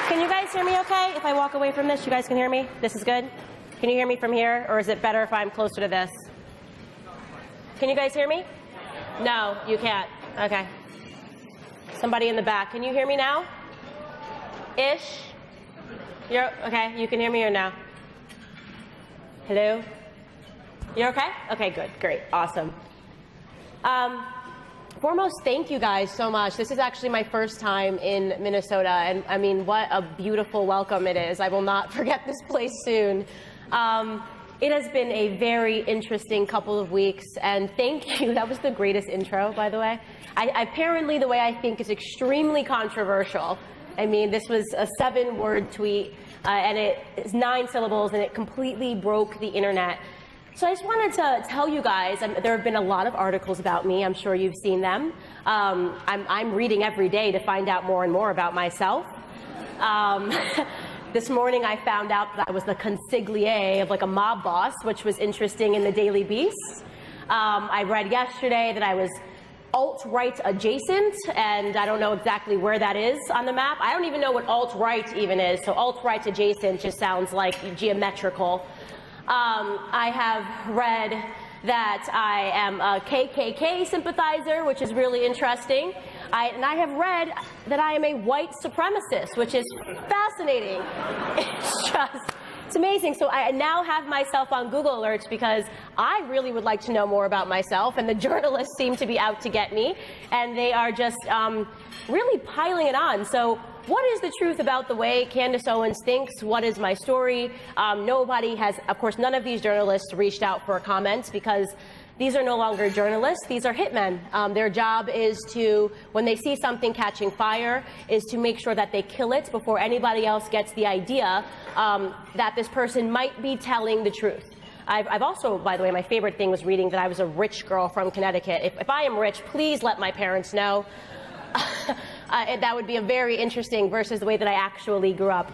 Can you guys hear me okay? If I walk away from this, you guys can hear me? This is good? Can you hear me from here? Or is it better if I'm closer to this? Can you guys hear me? No, you can't. Okay. Somebody in the back. Can you hear me now? Ish? You're okay? You can hear me or no? Hello? You're okay? Okay, good. Great. Awesome. Foremost, thank you guys so much. This is actually my first time in Minnesota, and I mean, what a beautiful welcome it is. I will not forget this place soon. It has been a very interesting couple of weeks, and thank you. That was the greatest intro, by the way. Apparently, the way I think is extremely controversial. I mean, this was a 7-word tweet, and it is 9 syllables, and it completely broke the internet. So I just wanted to tell you guys, there have been a lot of articles about me. I'm sure you've seen them. I'm reading every day to find out more and more about myself. This morning I found out that I was the consigliere of like a mob boss, which was interesting in the Daily Beast. I read yesterday that I was alt-right adjacent, and I don't know exactly where that is on the map. I don't even know what alt-right even is, so alt-right adjacent just sounds like geometrical. I have read that I am a KKK sympathizer, which is really interesting. And I have read that I am a white supremacist, which is fascinating. It's amazing. So I now have myself on Google Alerts because I really would like to know more about myself, and the journalists seem to be out to get me, and they are just really piling it on. So what is the truth about the way Candace Owens thinks? What is my story? Nobody has, of course, none of these journalists reached out for a comment because these are no longer journalists. These are hitmen. Their job is to, when they see something catching fire, is to make sure that they kill it before anybody else gets the idea that this person might be telling the truth. I've also, by the way, my favorite thing was reading that I was a rich girl from Connecticut. If I am rich, please let my parents know. That would be a very interesting versus the way that I actually grew up.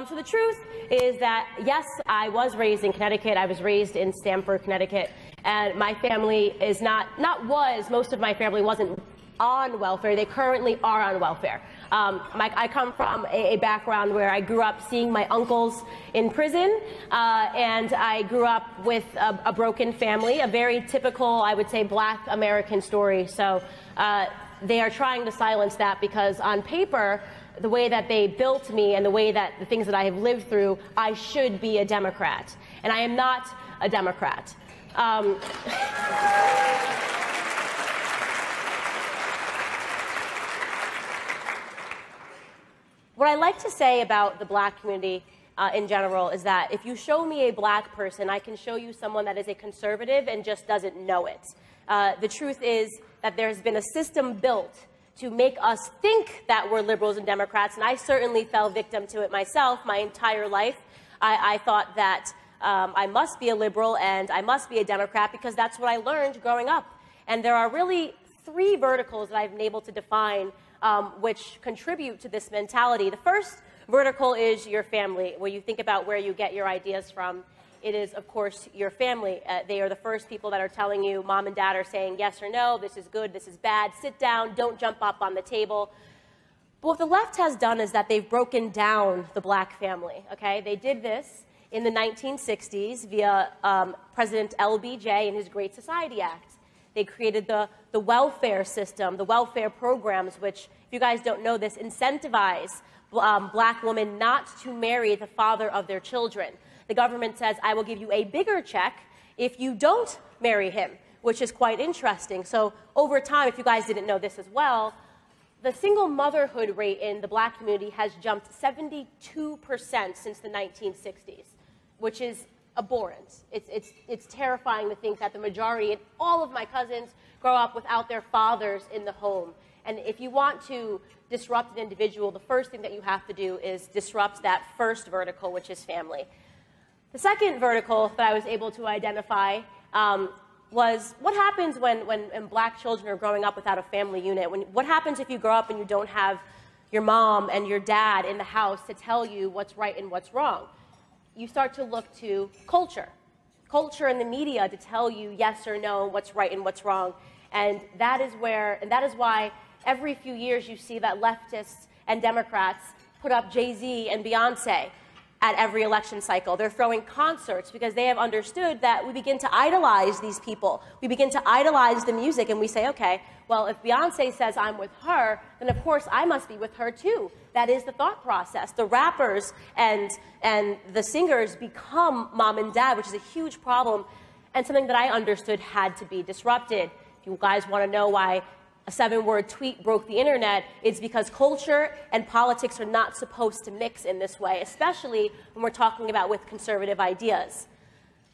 So the truth is that, yes, I was raised in Connecticut. I was raised in Stamford, Connecticut. And my family is most of my family wasn't on welfare. They currently are on welfare. I come from a background where I grew up seeing my uncles in prison, and I grew up with a broken family, a very typical, I would say, Black American story. So they are trying to silence that because on paper, the way that they built me and the way that the things that I have lived through, I should be a Democrat. And I am not a Democrat. What I like to say about the Black community in general is that if you show me a Black person, I can show you someone that is a conservative and just doesn't know it. The truth is that there's been a system built to make us think that we're liberals and Democrats, and I certainly fell victim to it myself my entire life. I thought that I must be a liberal and I must be a Democrat because that's what I learned growing up. And there are really 3 verticals that I've been able to define which contribute to this mentality. The first vertical is your family, where you think about where you get your ideas from. It is, of course, your family. They are the first people that are telling you, mom and dad are saying yes or no, this is good, this is bad, sit down, don't jump up on the table. But what the left has done is that they've broken down the Black family, okay? They did this in the 1960s via President LBJ and his Great Society Act. They created the welfare system, the welfare programs, which, if you guys don't know this, incentivize Black women not to marry the father of their children. The government says, I will give you a bigger check if you don't marry him, which is quite interesting. So over time, if you guys didn't know this as well, the single motherhood rate in the Black community has jumped 72% since the 1960s, which is abhorrent. It's terrifying to think that the majority, and all of my cousins, grow up without their fathers in the home. And if you want to disrupt an individual, the first thing that you have to do is disrupt that first vertical, which is family. The second vertical that I was able to identify was what happens when Black children are growing up without a family unit. What happens if you grow up and you don't have your mom and your dad in the house to tell you what's right and what's wrong? You start to look to culture and the media to tell you yes or no, what's right and what's wrong. And that is why every few years you see that leftists and Democrats put up Jay-Z and Beyonce at every election cycle. They're throwing concerts because they have understood that we begin to idolize these people. We begin to idolize the music, and we say, okay, well, if Beyonce says I'm with her, then of course I must be with her too. That is the thought process. The rappers and the singers become mom and dad, which is a huge problem and something that I understood had to be disrupted. If you guys want to know why a 7-word tweet broke the internet, it's because culture and politics are not supposed to mix in this way, especially when we're talking about with conservative ideas.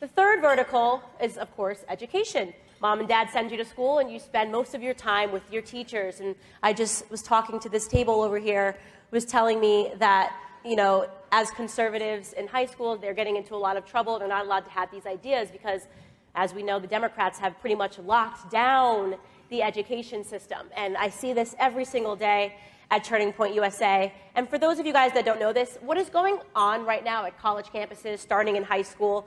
The third vertical is, of course, education. Mom and dad send you to school, and you spend most of your time with your teachers. And I just was talking to this table over here, was telling me that, you know, as conservatives in high school, they're getting into a lot of trouble. They're not allowed to have these ideas because, as we know, the Democrats have pretty much locked down the education system. And I see this every single day at Turning Point USA. And for those of you guys that don't know this, what is going on right now at college campuses, starting in high school,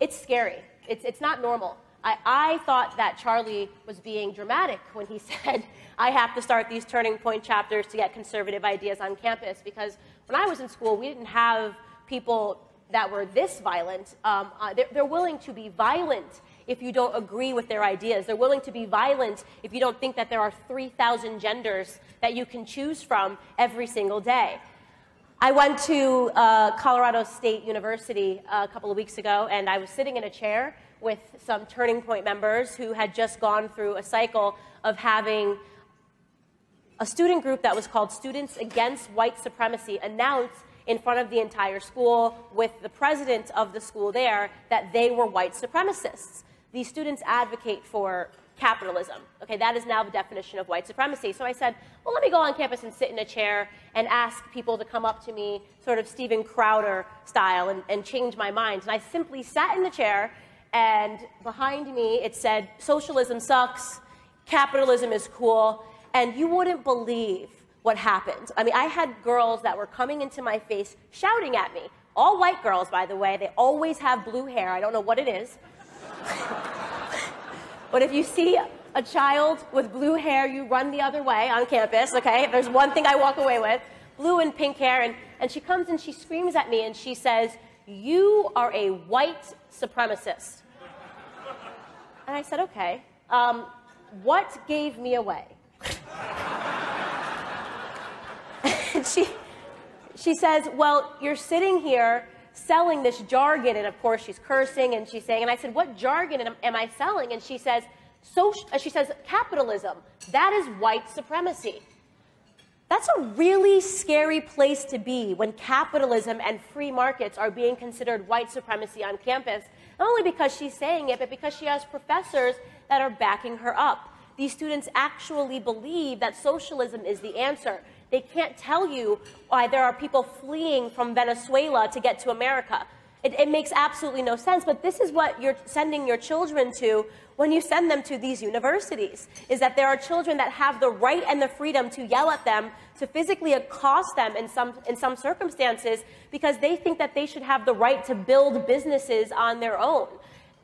it's scary. It's not normal. I thought that Charlie was being dramatic when he said, I have to start these Turning Point chapters to get conservative ideas on campus, because when I was in school, we didn't have people that were this violent. They're willing to be violent if you don't agree with their ideas. They're willing to be violent if you don't think that there are 3,000 genders that you can choose from every single day. I went to Colorado State University a couple of weeks ago, and I was sitting in a chair with some Turning Point members who had just gone through a cycle of having a student group that was called Students Against White Supremacy announce in front of the entire school with the president of the school there that they were white supremacists. These students advocate for capitalism. Okay, that is now the definition of white supremacy. So I said, well, let me go on campus and sit in a chair and ask people to come up to me, sort of Steven Crowder style, and change my mind. And I simply sat in the chair, and behind me it said, socialism sucks, capitalism is cool, and you wouldn't believe what happened. I mean, I had girls that were coming into my face shouting at me. All white girls, by the way. They always have blue hair. I don't know what it is. But if you see a child with blue hair, you run the other way on campus, okay? If there's one thing I walk away with, blue and pink hair, and she comes and she screams at me and she says, you are a white supremacist. And I said, okay, what gave me away? And she says, well, you're sitting here selling this jargon, and of course she's cursing and she's saying, and I said, what jargon am I selling? And she says, capitalism. That is white supremacy. That's a really scary place to be when capitalism and free markets are being considered white supremacy on campus, not only because she's saying it, but because she has professors that are backing her up. These students actually believe that socialism is the answer. They can't tell you why there are people fleeing from Venezuela to get to America. It makes absolutely no sense, but this is what you're sending your children to when you send them to these universities, is that there are children that have the right and the freedom to yell at them, to physically accost them in some circumstances, because they think that they should have the right to build businesses on their own.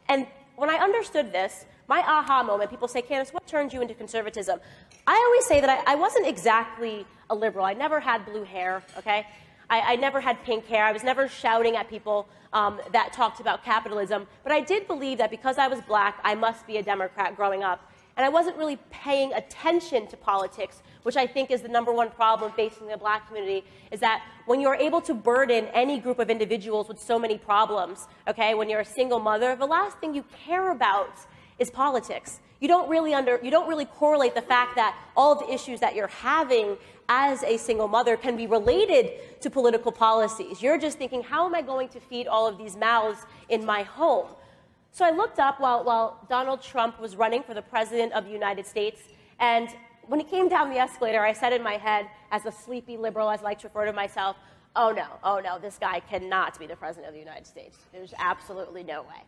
And when I understood this, my aha moment, people say, Candace, what turned you into conservatism? I always say that I wasn't exactly a liberal. I never had blue hair, okay? I never had pink hair. I was never shouting at people that talked about capitalism. But I did believe that because I was black, I must be a Democrat growing up. And I wasn't really paying attention to politics, which I think is the #1 problem facing the black community, is that when you're able to burden any group of individuals with so many problems, okay, when you're a single mother, the last thing you care about is politics. You don't really correlate the fact that all of the issues that you're having as a single mother can be related to political policies. You're just thinking, how am I going to feed all of these mouths in my home? So I looked up while Donald Trump was running for the president of the United States, and when he came down the escalator, I said in my head, as a sleepy liberal, as I like to refer to myself, oh no, this guy cannot be the president of the United States. There's absolutely no way.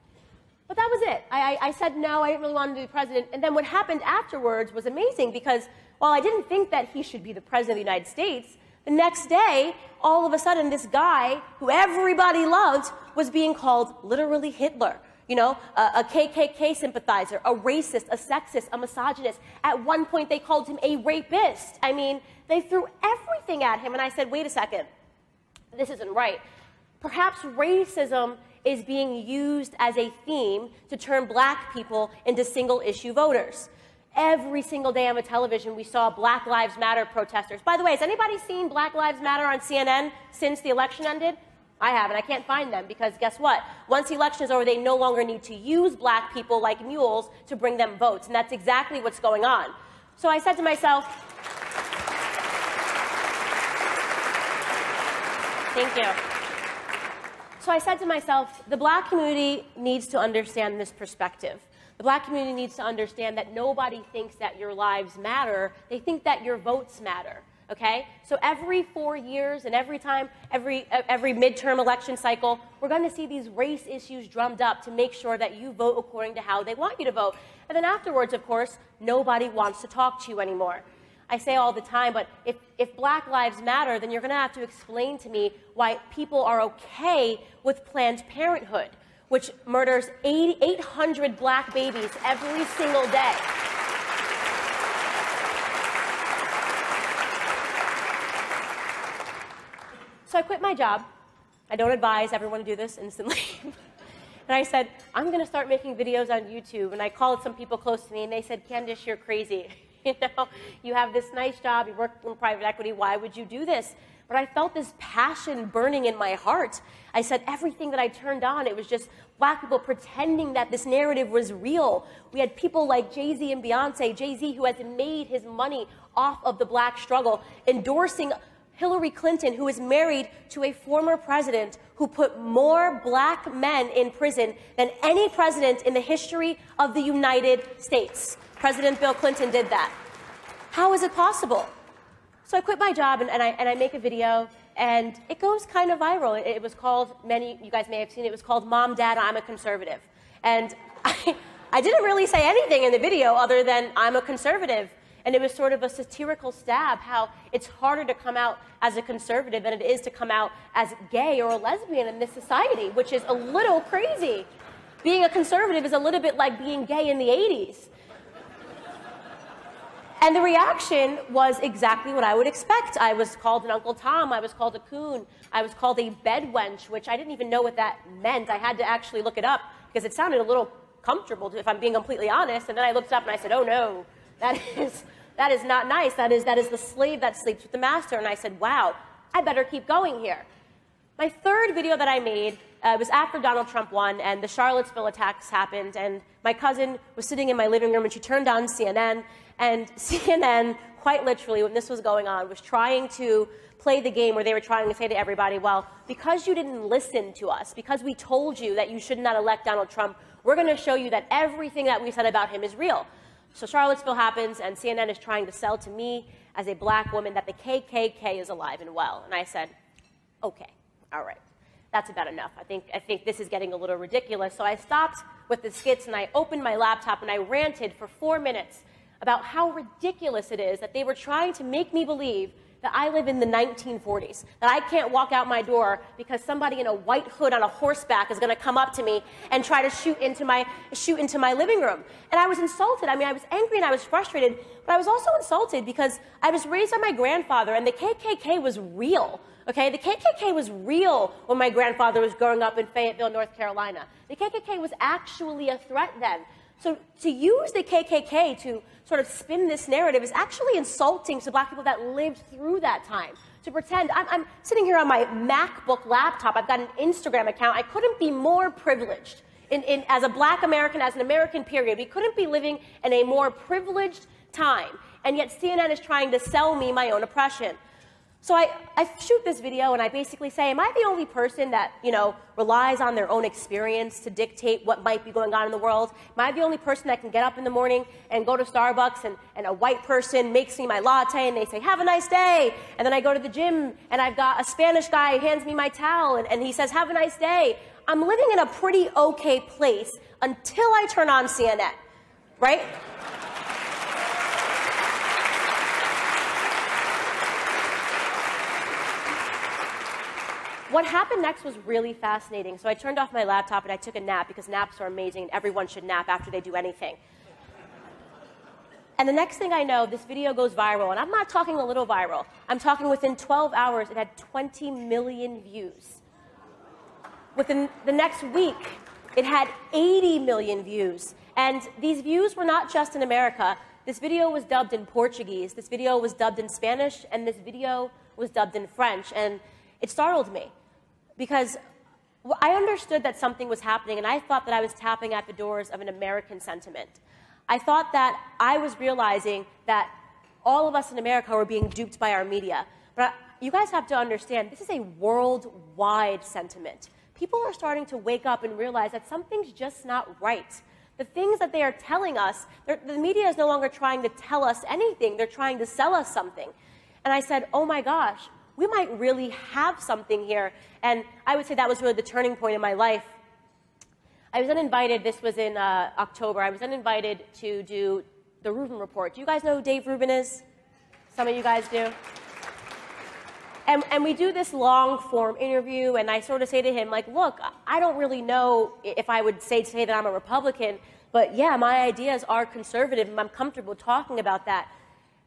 But that was it. I said no, I didn't really want to be the president. And then what happened afterwards was amazing, because while I didn't think that he should be the president of the United States, the next day, all of a sudden, this guy who everybody loved was being called literally Hitler. You know, a KKK sympathizer, a racist, a sexist, a misogynist. At one point, they called him a rapist. I mean, they threw everything at him, and I said, wait a second, this isn't right. Perhaps racism is being used as a theme to turn black people into single-issue voters. Every single day on the television, we saw Black Lives Matter protesters. By the way, has anybody seen Black Lives Matter on CNN since the election ended? I haven't. I can't find them because guess what? Once the election is over, they no longer need to use black people like mules to bring them votes, and that's exactly what's going on. So I said to myself, thank you. So I said to myself, the black community needs to understand this perspective. The black community needs to understand that nobody thinks that your lives matter. They think that your votes matter. Okay? So every 4 years and every midterm election cycle, we're going to see these race issues drummed up to make sure that you vote according to how they want you to vote. And then afterwards, of course, nobody wants to talk to you anymore. I say all the time, but if Black Lives Matter, then you're going to have to explain to me why people are okay with Planned Parenthood, which murders 800 black babies every single day. So I quit my job. I don't advise everyone to do this instantly. And I said, I'm going to start making videos on YouTube. And I called some people close to me, and they said, Candace, you're crazy. You know, you have this nice job, you work in private equity, why would you do this? But I felt this passion burning in my heart. I said everything that I turned on, it was just black people pretending that this narrative was real. We had people like Jay-Z and Beyonce, Jay-Z who has made his money off of the black struggle, endorsing Hillary Clinton, who is married to a former president who put more black men in prison than any president in the history of the United States. President Bill Clinton did that. How is it possible? So I quit my job and I make a video, and it goes kind of viral. It was called, you guys may have seen it, was called Mom, Dad, I'm a Conservative. And I didn't really say anything in the video other than I'm a conservative. And it was sort of a satirical stab how it's harder to come out as a conservative than it is to come out as gay or a lesbian in this society, which is a little crazy. Being a conservative is a little bit like being gay in the 80s. And the reaction was exactly what I would expect. I was called an Uncle Tom. I was called a coon. I was called a bedwench, which I didn't even know what that meant. I had to actually look it up because it sounded a little comfortable, if I'm being completely honest. And then I looked it up and I said, oh, no, that is not nice. That is the slave that sleeps with the master. And I said, wow, I better keep going here. My third video that I made was after Donald Trump won, and the Charlottesville attacks happened. And my cousin was sitting in my living room, and she turned on CNN. And CNN, quite literally, when this was going on, was trying to play the game where they were trying to say to everybody, well, because you didn't listen to us, because we told you that you should not elect Donald Trump, we're going to show you that everything that we said about him is real. So Charlottesville happens, and CNN is trying to sell to me as a black woman that the KKK is alive and well. And I said, okay, all right, that's about enough. I think this is getting a little ridiculous. So I stopped with the skits, and I opened my laptop, and I ranted for 4 minutes about how ridiculous it is that they were trying to make me believe that I live in the 1940s, that I can't walk out my door because somebody in a white hood on a horseback is going to come up to me and try to shoot into my living room. And I was insulted. I mean, I was angry and I was frustrated, but I was also insulted because I was raised by my grandfather, and the KKK was real. Okay, the KKK was real when my grandfather was growing up in Fayetteville, North Carolina. The KKK was actually a threat then. So to use the KKK to sort of spin this narrative is actually insulting to black people that lived through that time. To pretend, I'm sitting here on my MacBook laptop, I've got an Instagram account, I couldn't be more privileged. As a black American, as an American period, we couldn't be living in a more privileged time. And yet CNN is trying to sell me my own oppression. So I shoot this video and I basically say, am I the only person that, relies on their own experience to dictate what might be going on in the world? Am I the only person that can get up in the morning and go to Starbucks and a white person makes me my latte and they say, have a nice day. And then I go to the gym and I've got a Spanish guy who hands me my towel and he says, have a nice day. I'm living in a pretty okay place until I turn on CNN, right? What happened next was really fascinating. So I turned off my laptop and I took a nap because naps are amazing and everyone should nap after they do anything. And the next thing I know, this video goes viral. And I'm not talking a little viral. I'm talking within 12 hours, it had 20 million views. Within the next week, it had 80 million views. And these views were not just in America. This video was dubbed in Portuguese, this video was dubbed in Spanish, and this video was dubbed in French. And it startled me because I understood that something was happening, and I thought that I was tapping at the doors of an American sentiment. I thought that I was realizing that all of us in America were being duped by our media. But you guys have to understand, this is a worldwide sentiment. People are starting to wake up and realize that something's just not right. The things that they are telling us, the media is no longer trying to tell us anything. They're trying to sell us something. And I said, oh my gosh, we might really have something here. And I would say that was really the turning point in my life. I was then invited, this was in October, I was then invited to do the Rubin Report. Do you guys know who Dave Rubin is? Some of you guys do? And we do this long-form interview, and I sort of say to him, like, look, I don't really know if I would say that I'm a Republican, but yeah, my ideas are conservative, and I'm comfortable talking about that.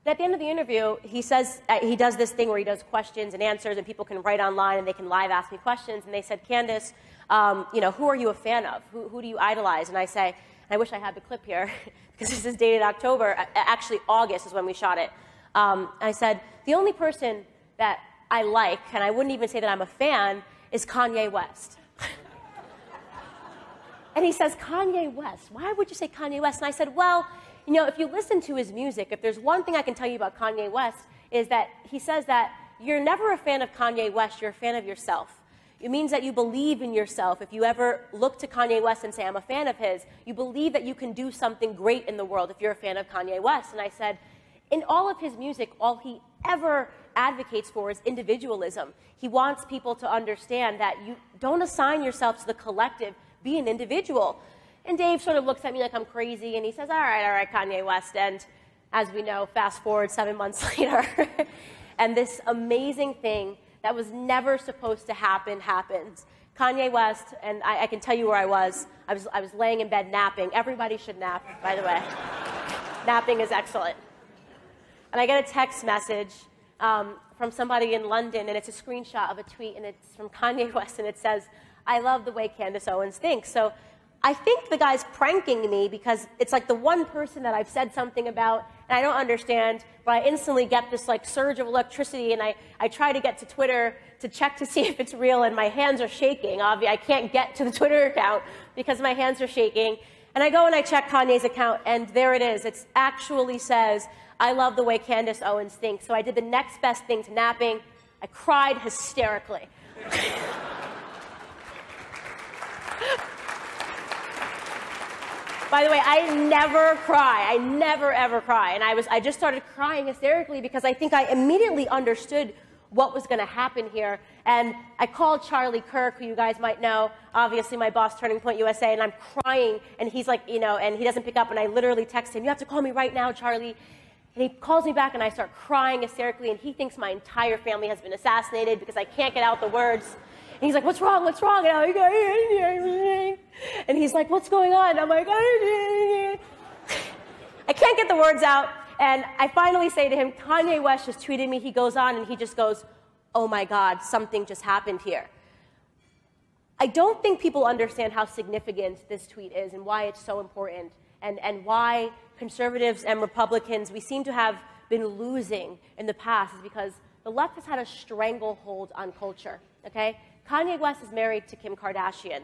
And at the end of the interview, he says, he does this thing where he does questions and answers, and people can write online, and they can live ask me questions. And they said, Candace, who are you a fan of? Who do you idolize? And I say, and I wish I had the clip here, because this is dated October. Actually, August is when we shot it. I said, the only person that I like, and I wouldn't even say that I'm a fan, is Kanye West. And he says, Kanye West, why would you say Kanye West? And I said, well, you know, if you listen to his music, if there's one thing I can tell you about Kanye West, is that he says that you're never a fan of Kanye West, you're a fan of yourself. It means that you believe in yourself. If you ever look to Kanye West and say, I'm a fan of his, you believe that you can do something great in the world if you're a fan of Kanye West. And I said, in all of his music, all he ever advocates for is individualism. He wants people to understand that you don't assign yourself to the collective, be an individual. And Dave sort of looks at me like I'm crazy, and he says, all right, Kanye West. And as we know, fast forward 7 months later, and this amazing thing that was never supposed to happen happens. Kanye West, and I can tell you where I was. I was laying in bed napping. Everybody should nap, by the way. Napping is excellent. And I get a text message from somebody in London, and it's a screenshot of a tweet, and it's from Kanye West, and it says, I love the way Candace Owens thinks. So I think the guy's pranking me because it's like the one person that I've said something about, and I don't understand, but I instantly get this like surge of electricity, and I try to get to Twitter to check to see if it's real, and my hands are shaking. I can't get to the Twitter account because my hands are shaking. And I go and I check Kanye's account, and there it is. It actually says, I love the way Candace Owens thinks. So I did the next best thing to napping. I cried hysterically. By the way, I never cry. I never, ever cry. And I just started crying hysterically because I think I immediately understood what was going to happen here. And I called Charlie Kirk, who you guys might know, obviously my boss, Turning Point USA, and I'm crying. And he's like, and he doesn't pick up. And I literally text him, you have to call me right now, Charlie. And he calls me back, and I start crying hysterically, and he thinks my entire family has been assassinated because I can't get out the words. And he's like, what's wrong? What's wrong? And I'm like, and he's like, what's going on? I'm like, I can't get the words out. And I finally say to him, Kanye West just tweeted me. He goes on, and he just goes, oh my God, something just happened here. I don't think people understand how significant this tweet is and why it's so important, and why conservatives and Republicans, we seem to have been losing in the past, is because the left has had a stranglehold on culture, okay? Kanye West is married to Kim Kardashian.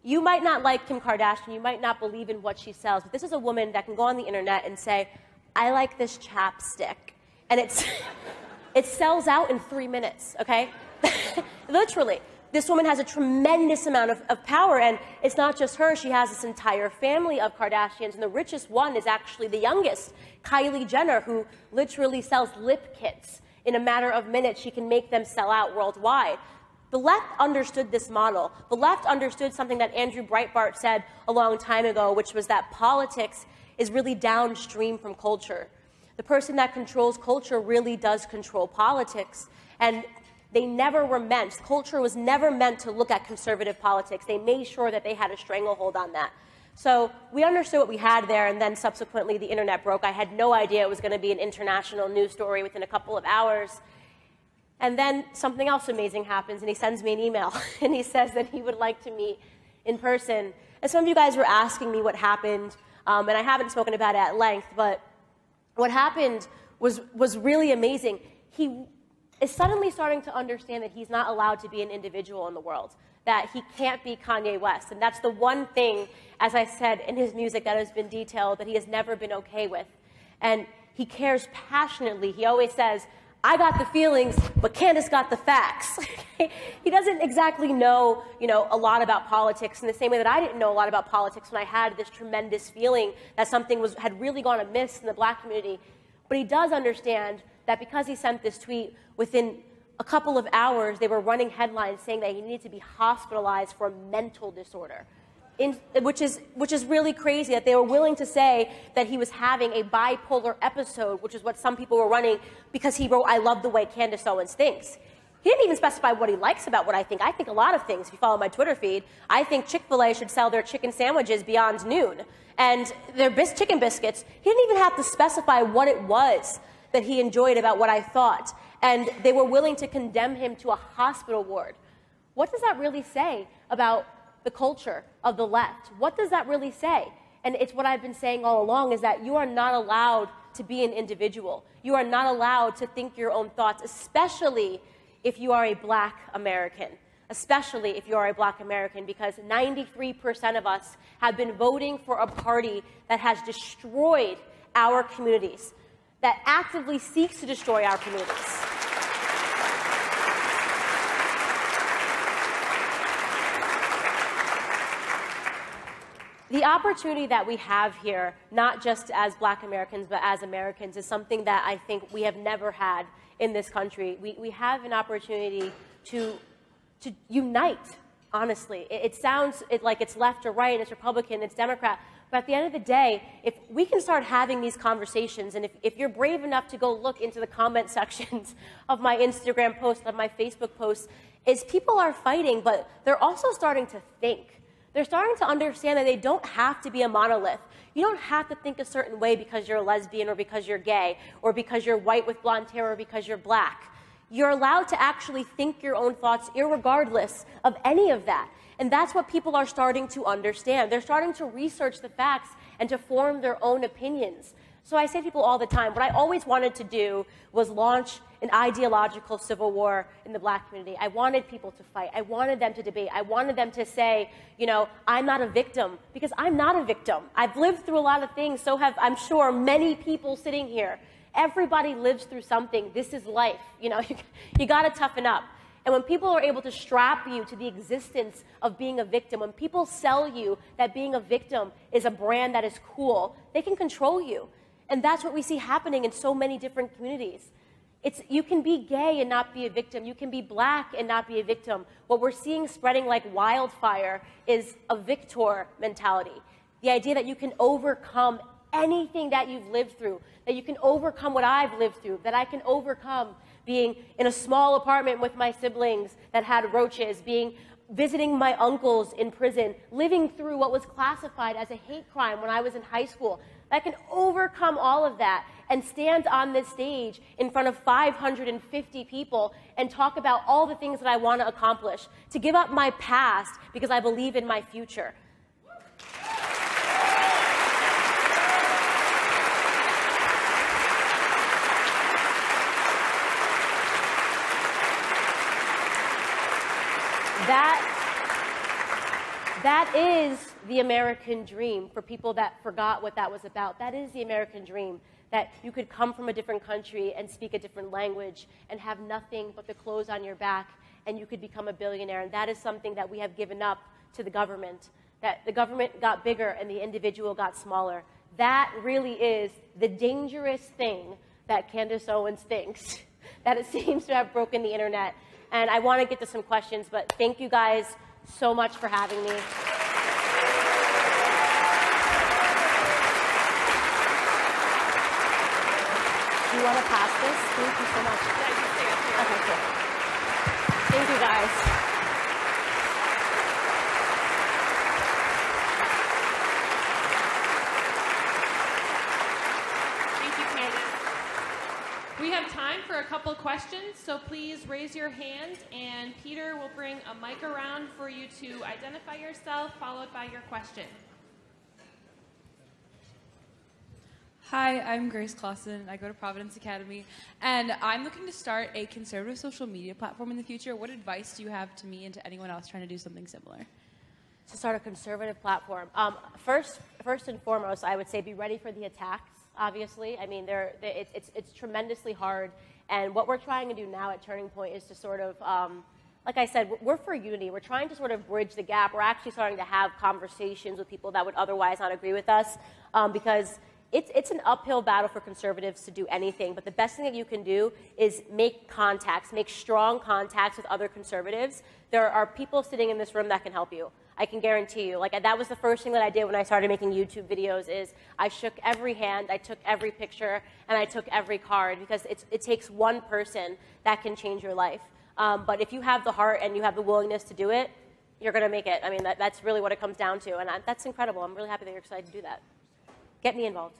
You might not like Kim Kardashian, you might not believe in what she sells, but this is a woman that can go on the internet and say, I like this chapstick. And it sells out in 3 minutes, okay? Literally. This woman has a tremendous amount of power, and it's not just her. She has this entire family of Kardashians, and the richest one is actually the youngest, Kylie Jenner, who literally sells lip kits. In a matter of minutes, she can make them sell out worldwide. The left understood this model. The left understood something that Andrew Breitbart said a long time ago, which was that politics is really downstream from culture. The person that controls culture really does control politics. And they never were meant, culture was never meant to look at conservative politics. They made sure that they had a stranglehold on that. So we understood what we had there, and then subsequently the internet broke. I had no idea it was going to be an international news story within a couple of hours. And then something else amazing happens, and he sends me an email, and he says that he would like to meet in person. And some of you guys were asking me what happened, and I haven't spoken about it at length, but what happened was really amazing. He is suddenly starting to understand that he's not allowed to be an individual in the world, that he can't be Kanye West. And that's the one thing, as I said, in his music that has been detailed that he has never been okay with. And he cares passionately. He always says, I got the feelings, but Candace got the facts. He doesn't exactly know, a lot about politics in the same way that I didn't know a lot about politics when I had this tremendous feeling that something had really gone amiss in the black community. But he does understand that because he sent this tweet, within a couple of hours, they were running headlines saying that he needed to be hospitalized for a mental disorder, which is really crazy, that they were willing to say that he was having a bipolar episode, which is what some people were running because he wrote, I love the way Candace Owens thinks. He didn't even specify what he likes about what I think. I think a lot of things. If you follow my Twitter feed, I think Chick-fil-A should sell their chicken sandwiches beyond noon. And their chicken biscuits, he didn't even have to specify what it was that he enjoyed about what I thought. And they were willing to condemn him to a hospital ward. What does that really say about the culture of the left? What does that really say? And it's what I've been saying all along, is that you are not allowed to be an individual. You are not allowed to think your own thoughts, especially if you are a black American. Especially if you are a black American, because 93% of us have been voting for a party that has destroyed our communities, that actively seeks to destroy our communities. The opportunity that we have here, not just as black Americans, but as Americans, is something that I think we have never had in this country. We have an opportunity to unite, honestly. It sounds like it's left or right, it's Republican, it's Democrat, but at the end of the day, if we can start having these conversations, and if you're brave enough to go look into the comment sections of my Instagram posts, of my Facebook posts, is people are fighting, but they're also starting to think. They're starting to understand that they don't have to be a monolith. You don't have to think a certain way because you're a lesbian or because you're gay or because you're white with blonde hair or because you're black. You're allowed to actually think your own thoughts irregardless of any of that. And that's what people are starting to understand. They're starting to research the facts and to form their own opinions. So I say to people all the time, what I always wanted to do was launch an ideological civil war in the black community. I wanted people to fight. I wanted them to debate. I wanted them to say, I'm not a victim, because I'm not a victim. I've lived through a lot of things, so have, I'm sure, many people sitting here. Everybody lives through something. This is life. You got to toughen up. And when people are able to strap you to the existence of being a victim, when people sell you that being a victim is a brand that is cool, they can control you. And that's what we see happening in so many different communities. You can be gay and not be a victim. You can be black and not be a victim. What we're seeing spreading like wildfire is a victor mentality. The idea that you can overcome anything that you've lived through, that you can overcome what I've lived through, that I can overcome being in a small apartment with my siblings that had roaches, visiting my uncles in prison, living through what was classified as a hate crime when I was in high school. I can overcome all of that and stand on this stage in front of 550 people and talk about all the things that I want to accomplish, to give up my past because I believe in my future. That is the American dream for people that forgot what that was about. That is the American dream, that you could come from a different country and speak a different language and have nothing but the clothes on your back, and you could become a billionaire. And that is something that we have given up to the government, that the government got bigger and the individual got smaller. That really is the dangerous thing that Candace Owens thinks, that it seems to have broken the internet. And I want to get to some questions, but thank you guys so much for having me. Do you want to pass this? Thank you so much. Okay, cool. Thank you, guys. Thank you, Candace. We have time for a couple of questions, so please raise your hand, and Peter will bring a mic around for you to identify yourself, followed by your question. Hi, I'm Grace Clausen. I go to Providence Academy, and I'm looking to start a conservative social media platform in the future. What advice do you have to me and to anyone else trying to do something similar? To start a conservative platform. First and foremost, I would say be ready for the attacks, obviously. I mean, it's tremendously hard, and what we're trying to do now at Turning Point is to sort of, like I said, we're for unity. We're trying to sort of bridge the gap. We're actually starting to have conversations with people that would otherwise not agree with us, because it's an uphill battle for conservatives to do anything, but the best thing that you can do is make contacts, make strong contacts with other conservatives. There are people sitting in this room that can help you. I can guarantee you. Like, that was the first thing that I did when I started making YouTube videos is I shook every hand, I took every picture, and I took every card, because it takes one person that can change your life. But if you have the heart and you have the willingness to do it, you're going to make it. I mean, that's really what it comes down to, and that's incredible. I'm really happy that you're excited to do that. Get me involved.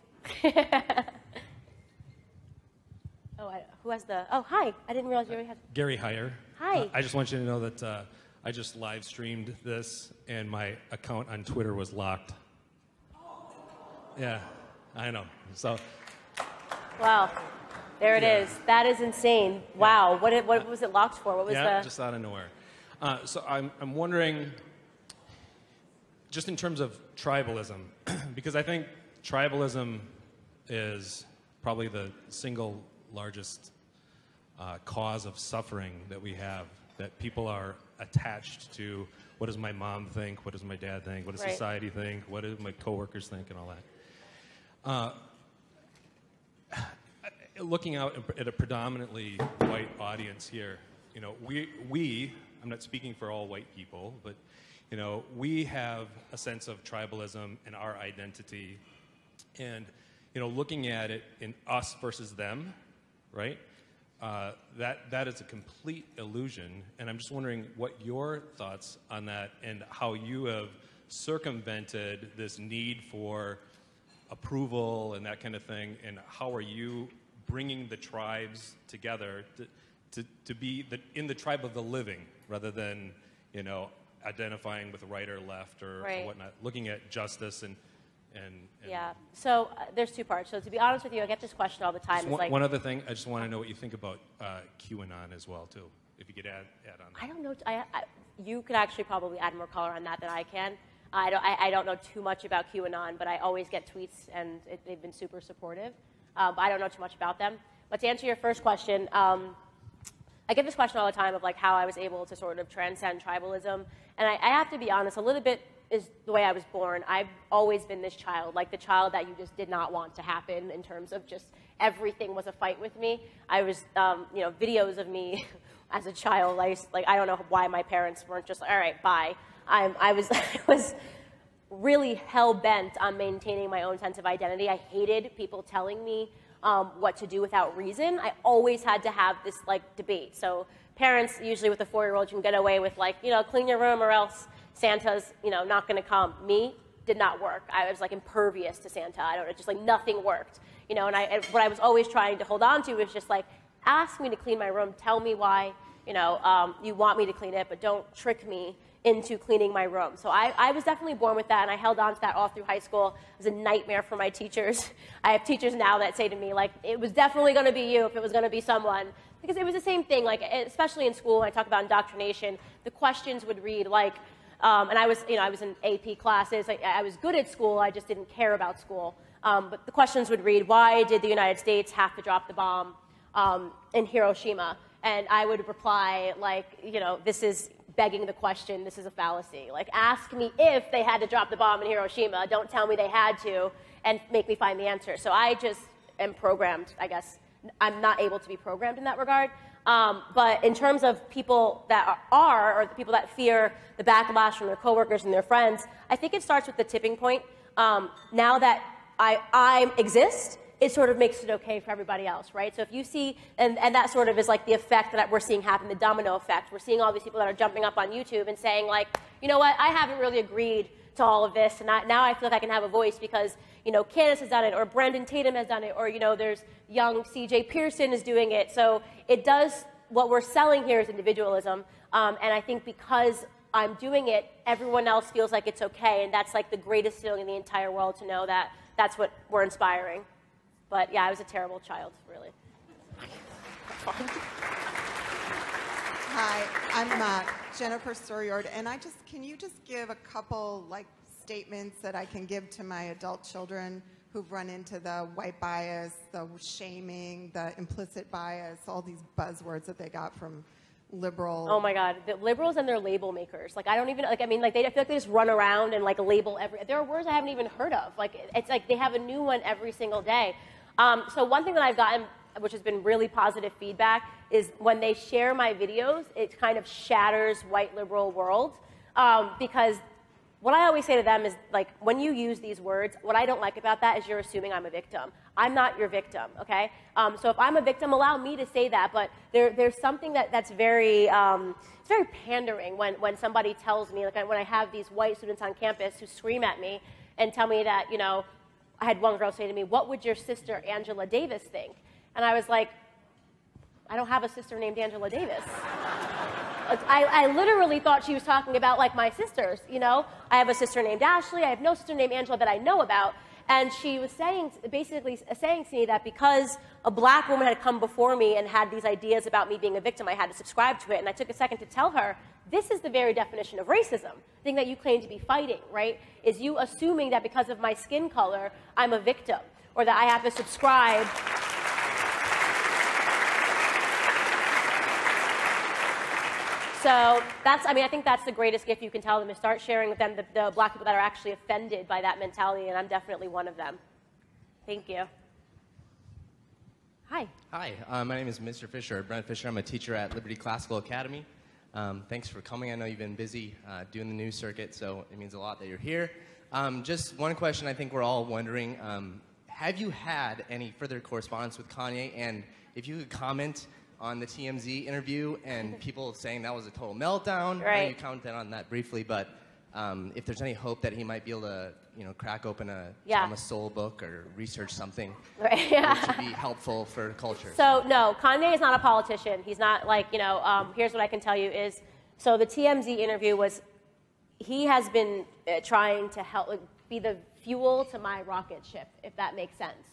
Who has the... Oh, hi. I didn't realize you already had... Gary Heyer. Hi. I just want you to know that I just live streamed this, and my account on Twitter was locked. Yeah, I know. So... Wow. There it is. That is insane. Wow. What was it locked for? What was just out of nowhere. So I'm wondering, just in terms of tribalism, because I think tribalism is probably the single largest cause of suffering that we have, that people are attached to what does my mom think, what does my dad think, what does society think, what do my coworkers think, and all that. Looking out at a predominantly white audience here, you know, I'm not speaking for all white people, but, you know, we have a sense of tribalism in our identity. And, you know, looking at it in us versus them, right, that is a complete illusion. And I'm just wondering what your thoughts on that and how you have circumvented this need for approval and that kind of thing, and how are you bringing the tribes together to be in the tribe of the living rather than, you know, identifying with right or left or whatnot, looking at justice and yeah. So there's two parts. So to be honest with you, I get this question all the time. One other thing, I just want to know what you think about QAnon as well, too, if you could add on that. I don't know. You could actually probably add more color on that than I can. I don't know too much about QAnon, but I always get tweets, and they've been super supportive. But I don't know too much about them. But to answer your first question, I get this question all the time of like how I was able to sort of transcend tribalism. And I have to be honest, a little bit is the way I was born. I've always been this child, like the child that you just did not want to happen in terms of just everything was a fight with me. I was, you know, videos of me as a child, I don't know why my parents weren't just like, all right, bye. I was really hell-bent on maintaining my own sense of identity. I hated people telling me what to do without reason. I always had to have this, like, debate. So parents, usually with a 4-year-old, you can get away with, like, you know, clean your room or else Santa's, you know, not going to come. Me, did not work. I was, like, impervious to Santa. I don't know, just, like, nothing worked. You know, and what I was always trying to hold on to was just, like, ask me to clean my room. Tell me why, you know, you want me to clean it, but don't trick me into cleaning my room. So I was definitely born with that, and I held on to that all through high school. It was a nightmare for my teachers. I have teachers now that say to me, like, it was definitely going to be you if it was going to be someone. Because it was the same thing, like, especially in school, when I talk about indoctrination, the questions would read, like, and I was in AP classes. I was good at school, I just didn't care about school. But the questions would read, why did the United States have to drop the bomb in Hiroshima? And I would reply, like, you know, this is begging the question, this is a fallacy. Like, ask me if they had to drop the bomb in Hiroshima. Don't tell me they had to, and make me find the answer. So I just am programmed, I guess. I'm not able to be programmed in that regard. But in terms of people that are, or the people that fear the backlash from their coworkers and their friends, I think it starts with the tipping point. Now that I exist, it sort of makes it okay for everybody else, right? So if you see, and that sort of is like the effect that we're seeing happen, the domino effect. We're seeing all these people that are jumping up on YouTube and saying like, you know what, I haven't really agreed to all of this, and now I feel like I can have a voice because, you know, Candace has done it, or Brendan Tatum has done it, or, you know, there's young CJ Pearson is doing it. So it does, what we're selling here is individualism, and I think because I'm doing it, everyone else feels like it's okay, and that's like the greatest feeling in the entire world to know that that's what we're inspiring. But yeah, I was a terrible child, really. Hi, I'm Jennifer Suriord, and can you just give a couple like statements that I can give to my adult children who've run into the white bias, the shaming, the implicit bias, all these buzzwords that they got from liberal. Oh my God, the liberals and their label makers. Like I don't even, like, I mean, like I feel like they just run around and like label there are words I haven't even heard of. Like it's like they have a new one every single day. So one thing that I've gotten, which has been really positive feedback, is when they share my videos, it kind of shatters white liberal world. Because what I always say to them is, like, when you use these words, what I don't like about that is you're assuming I'm a victim. I'm not your victim, okay? So if I'm a victim, allow me to say that, but there's something that's very, it's very pandering when somebody tells me, like when I have these white students on campus who scream at me and tell me that, you know, I had one girl say to me, what would your sister Angela Davis think? And I was like, I don't have a sister named Angela Davis. I literally thought she was talking about like my sisters, you know? I have a sister named Ashley. I have no sister named Angela that I know about. And she was basically saying to me that because a black woman had come before me and had these ideas about me being a victim, I had to subscribe to it. And I took a second to tell her, this is the very definition of racism, the thing that you claim to be fighting, right? Is you assuming that because of my skin color, I'm a victim, or that I have to subscribe. So that's, I mean, I think that's the greatest gift you can tell them, is start sharing with them the black people that are actually offended by that mentality, and I'm definitely one of them. Thank you. Hi. Hi, my name is Mr. Fisher, Brent Fisher. I'm a teacher at Liberty Classical Academy. Thanks for coming. I know you've been busy doing the news circuit, so it means a lot that you're here. Just one question I think we're all wondering. Have you had any further correspondence with Kanye? And if you could comment on the TMZ interview and people saying that was a total meltdown. Right. I know you commented on that briefly, but if there's any hope that he might be able to, you know, crack open a Thomas Sowell book or research something, right. Yeah. which would be helpful for culture. So no, Kanye is not a politician. He's not like, you know, here's what I can tell you is, so the TMZ interview was, he has been trying to help, like, be the fuel to my rocket ship, if that makes sense.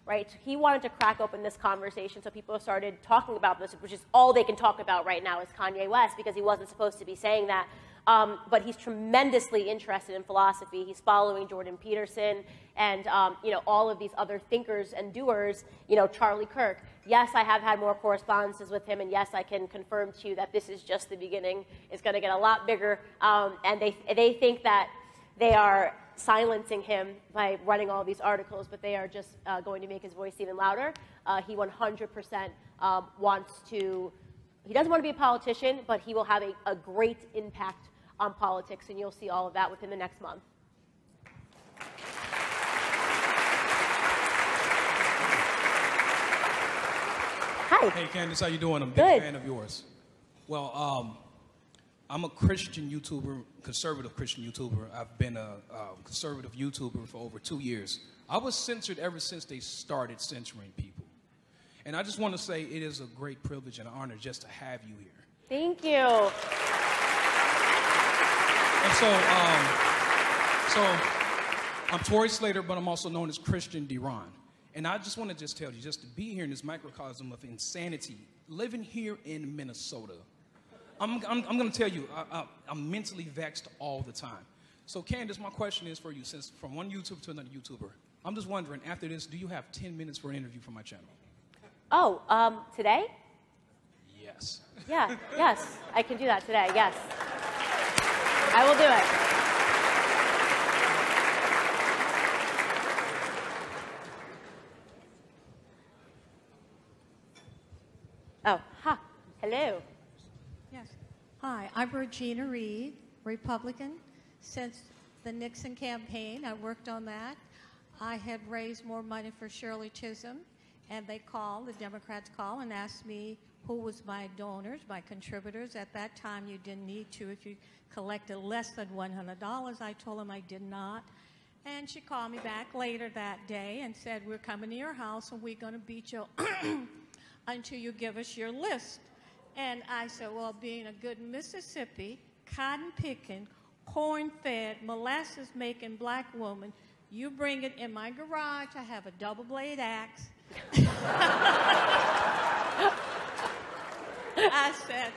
Right? He wanted to crack open this conversation, so people started talking about this, which is all they can talk about right now is Kanye West, because he wasn't supposed to be saying that. But he's tremendously interested in philosophy. He's following Jordan Peterson and you know, all of these other thinkers and doers, you know, Charlie Kirk. Yes, I have had more correspondences with him, and yes, I can confirm to you that this is just the beginning. It's going to get a lot bigger, and they think that they are silencing him by running all these articles, but they are just going to make his voice even louder. He 100% wants to, he doesn't want to be a politician, but he will have a great impact on politics, and you'll see all of that within the next month. Hi. Hey, Candace, how you doing? I'm a Good. big fan of yours. Well, I'm a Christian YouTuber, conservative Christian YouTuber. I've been a conservative YouTuber for over 2 years. I was censored ever since they started censoring people. And I just want to say it is a great privilege and honor just to have you here. Thank you. And so I'm Torrey Slater, but I'm also known as Christian Deron. And I just want to tell you, just to be here in this microcosm of insanity, living here in Minnesota, I'm going to tell you, I'm mentally vexed all the time. So, Candace, my question is for you, since from one YouTuber to another YouTuber, I'm just wondering, after this, do you have 10 minutes for an interview for my channel? Oh, today? Yes. Yeah, yes, I can do that today, yes. I will do it. Oh, ha, hello. Yes. Hi, I'm Regina Reed, Republican. Since the Nixon campaign, I worked on that. I had raised more money for Shirley Chisholm, and they called, the Democrats called and asked me who was my donors, my contributors. At that time, you didn't need to if you collected less than $100. I told them I did not. And she called me back later that day and said, we're coming to your house and we're going to beat you until you give us your list. And I said, well, being a good Mississippi, cotton-picking, corn-fed, molasses-making black woman, you bring it in my garage. I have a double-blade axe. I said,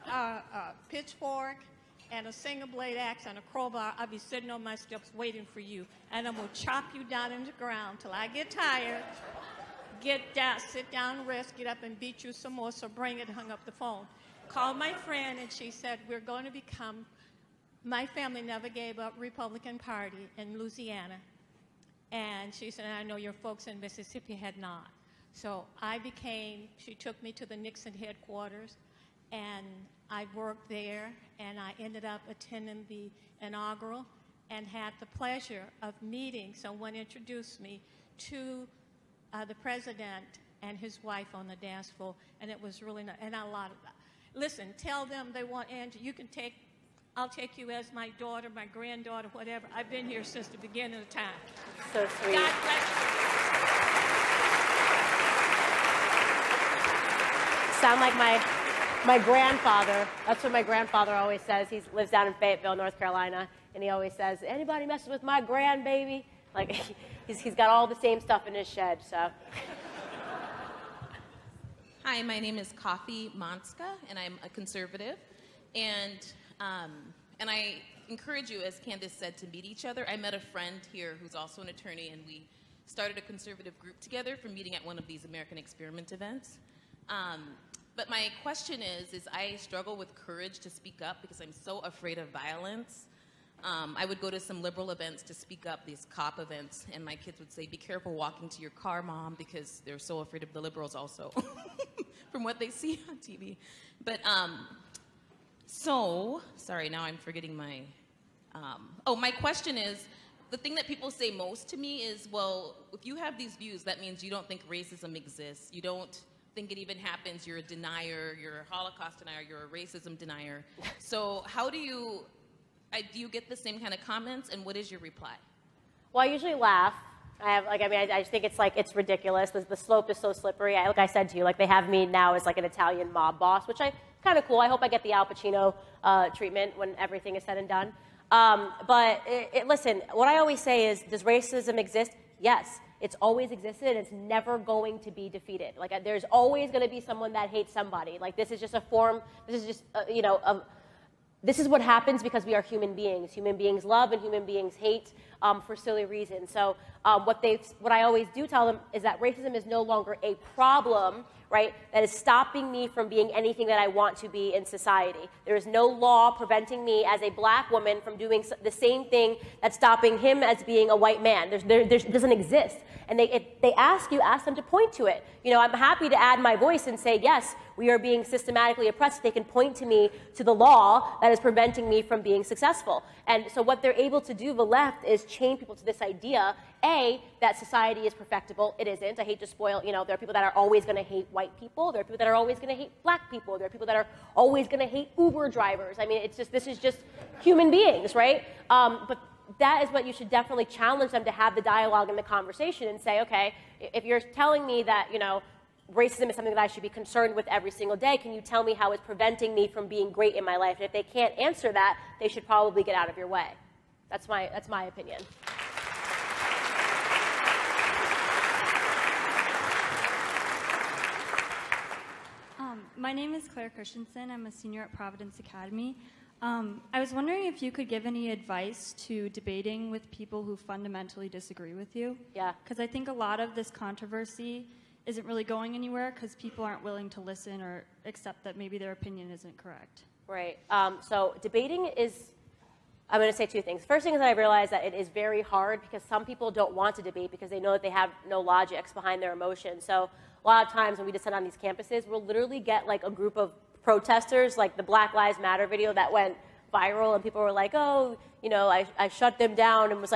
a pitchfork and a single-blade axe and a crowbar. I'll be sitting on my steps waiting for you. And I'm going to chop you down in the ground till I get tired, get down, sit down, rest, get up and beat you some more. So bring it, hung up the phone. Called my friend, and she said, we're going to become, my family never gave up Republican Party in Louisiana. And she said, I know your folks in Mississippi had not. So she took me to the Nixon headquarters, and I worked there, and I ended up attending the inaugural and had the pleasure of meeting. Someone introduced me to the president and his wife on the dance floor, and it was really nice. And listen, tell them they want Angie. I'll take you as my daughter, my granddaughter, whatever. I've been here since the beginning of time. So sweet. God bless you. Sound like my grandfather. That's what my grandfather always says. He lives down in Fayetteville, North Carolina, and he always says, anybody messes with my grandbaby? Like, he's got all the same stuff in his shed, so. Hi, my name is Coffee Monska, and I'm a conservative. And I encourage you, as Candace said, to meet each other. I met a friend here who's also an attorney, and we started a conservative group together from meeting at one of these American Experiment events. But my question is I struggle with courage to speak up because I'm so afraid of violence. I would go to some liberal events to speak up, these cop events, and my kids would say, be careful walking to your car, Mom, because they're so afraid of the liberals also, from what they see on TV. But, sorry, now I'm forgetting my, my question is, the thing that people say most to me is, well, if you have these views, that means you don't think racism exists. You don't think it even happens. You're a denier. You're a Holocaust denier. You're a racism denier. So how do you get the same kind of comments, and what is your reply? Well, I usually laugh. I just think it's ridiculous. The slope is so slippery. Like I said to you, they have me now as like an Italian mob boss, which I kind of cool. I hope I get the Al Pacino treatment when everything is said and done. But listen, what I always say is, does racism exist? Yes. It's always existed, and it's never going to be defeated. There's always going to be someone that hates somebody. This is just a form. This is just this is what happens because we are human beings. Human beings love and human beings hate for silly reasons. So what I always do tell them is that racism is no longer a problem, right, that is stopping me from being anything that I want to be in society. There is no law preventing me as a black woman from doing the same thing that's stopping him as being a white man. It doesn't exist. And if they ask them to point to it. I'm happy to add my voice and say, yes, we are being systematically oppressed. They can point to me to the law that is preventing me from being successful. And so what they're able to do, the left, is chain people to this idea, A, that society is perfectible. It isn't. I hate to spoil, there are people that are always going to hate white people. There are people that are always going to hate black people. There are people that are always going to hate Uber drivers. I mean, this is just human beings, right? But that is what you should definitely challenge them to have the dialogue and the conversation and say, okay, if you're telling me that, racism is something that I should be concerned with every single day, can you tell me how it's preventing me from being great in my life? And if they can't answer that, they should probably get out of your way. That's my opinion. My name is Claire Christensen. I'm a senior at Providence Academy. I was wondering if you could give any advice to debating with people who fundamentally disagree with you. Yeah. Because I think a lot of this controversy isn't really going anywhere because people aren't willing to listen or accept that maybe their opinion isn't correct. Right. So debating is, I'm going to say two things. First thing is that I realize that it is very hard because some people don't want to debate because they know that they have no logics behind their emotions. So a lot of times when we descend on these campuses, we'll literally get a group of protesters, like the Black Lives Matter video that went viral, and people were like, oh, I shut them down, and was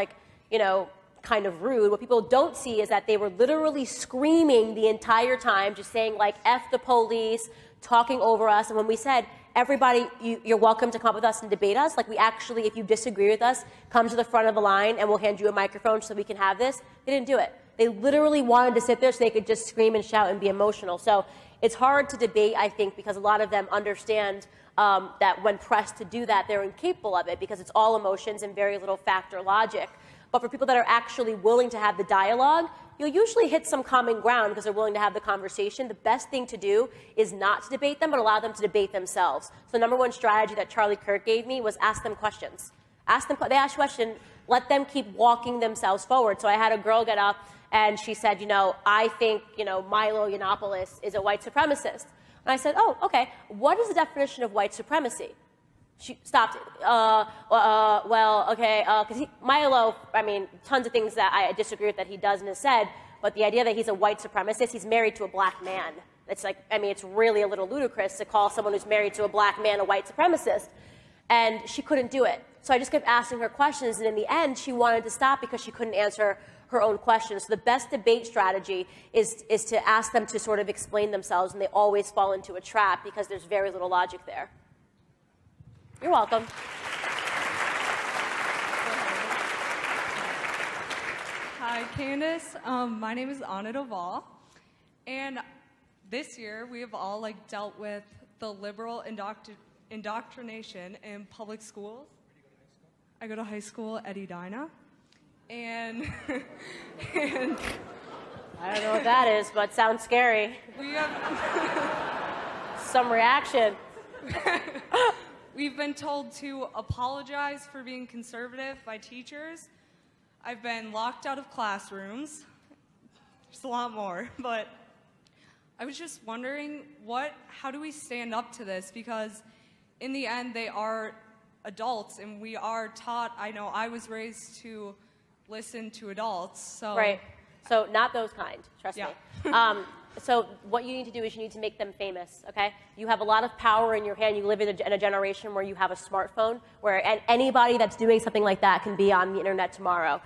kind of rude. What people don't see is that they were literally screaming the entire time, just saying like, F the police, talking over us. And when we said, everybody, you're welcome to come up with us and debate us, like we actually, if you disagree with us, come to the front of the line and we'll hand you a microphone so we can have this. They didn't do it. They literally wanted to sit there so they could just scream and shout and be emotional. So it's hard to debate, I think, because a lot of them understand that when pressed to do that, they're incapable of it because it's all emotions and very little fact or logic. But for people that are actually willing to have the dialogue, you'll usually hit some common ground because they're willing to have the conversation. The best thing to do is not to debate them, but allow them to debate themselves. So the number one strategy that Charlie Kirk gave me was ask them questions. They ask a question, let them keep walking themselves forward. So I had a girl get up and she said, I think, Milo Yiannopoulos is a white supremacist. And I said, oh, okay, what is the definition of white supremacy? She stopped. Well, okay, because Milo, tons of things that I disagree with that he does and has said, but the idea that he's a white supremacist, he's married to a black man. It's like, it's really a little ludicrous to call someone who's married to a black man a white supremacist. And she couldn't do it. So I just kept asking her questions, and in the end, she wanted to stop because she couldn't answer her own questions. So the best debate strategy is to ask them to sort of explain themselves, and they always fall into a trap because there's very little logic there. You're welcome. Hi, Candace. My name is Anna Doval, and this year we have all dealt with the liberal indoctrination in public schools. I go to high school at Edina, and I don't know what that is, but sounds scary. We have some reaction. We've been told to apologize for being conservative by teachers. I've been locked out of classrooms. There's a lot more, but I was just wondering how do we stand up to this? Because in the end, they are adults, and we are taught, I know I was raised to listen to adults, so. Right, so not those kind, trust me. So what you need to do is you need to make them famous, okay? You have a lot of power in your hand. You live in a generation where you have a smartphone, where anybody that's doing something like that can be on the internet tomorrow.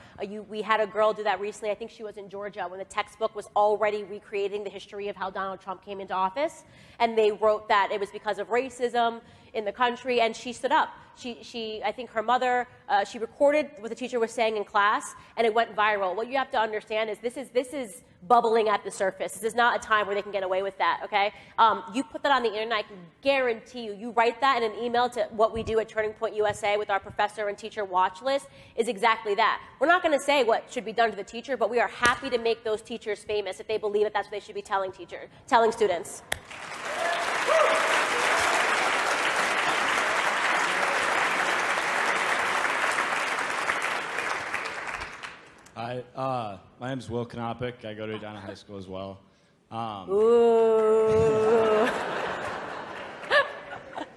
We had a girl do that recently. I think she was in Georgia when the textbook was already recreating the history of how Donald Trump came into office. And they wrote that it was because of racism in the country, and she stood up. I think her mother, she recorded what the teacher was saying in class, and it went viral. What you have to understand is this is bubbling at the surface. This is not a time where they can get away with that, okay? You put that on the internet, I can guarantee you write that in an email to what we do at Turning Point USA with our professor and teacher watch list is exactly that. We're not going to say what should be done to the teacher, but we are happy to make those teachers famous if they believe that that's what they should be telling students. Hi, my name is Will Knopic. I go to Edina High School as well. Ooh.